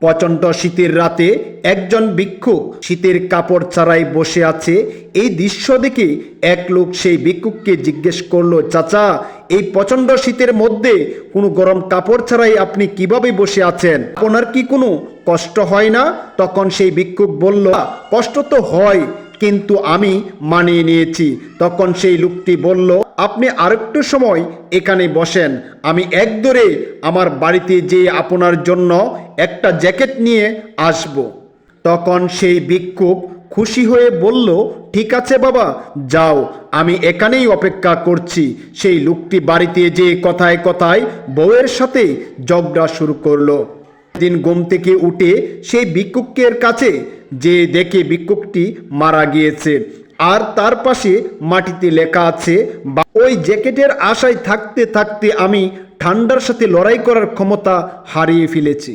প্রচণ্ড শীতের রাতে একজন ভিক্ষুক শীতের কাপড় ছাড়াই বসে আছে। এই দৃশ্য দেখে এক লোক সেই ভিক্ষুককে জিজ্ঞেস করলো, চাচা, এই প্রচণ্ড শীতের মধ্যে কোনো গরম কাপড় ছাড়াই আপনি কিভাবে বসে আছেন? আপনার কি কোনো কষ্ট হয় না? তখন সেই ভিক্ষুক বলল, কষ্ট তো হয়, কিন্তু আমি মানিয়ে নিয়েছি। তখন সেই লোকটি বলল, আপনি আরেকটু সময় এখানে বসেন, আমি এক দৌড়ে আমার বাড়িতে যেয়ে আপনার জন্য একটা জ্যাকেট নিয়ে আসব। তখন সেই ভিক্ষুক খুশি হয়ে বলল, ঠিক আছে বাবা, যাও, আমি এখানেই অপেক্ষা করছি। সেই লোকটি বাড়িতে যেয়ে কথায় কথায় বউয়ের সাথে ঝগড়া শুরু করলো। দিন ঘুম থেকে উঠে সেই ভিক্ষুকের কাছে যে দেখে ভিক্ষুকটি মারা গিয়েছে, আর তার পাশে মাটিতে লেখা আছে, ওই জ্যাকেটের আশায় থাকতে থাকতে আমি ঠান্ডার সাথে লড়াই করার ক্ষমতা হারিয়ে ফেলেছি।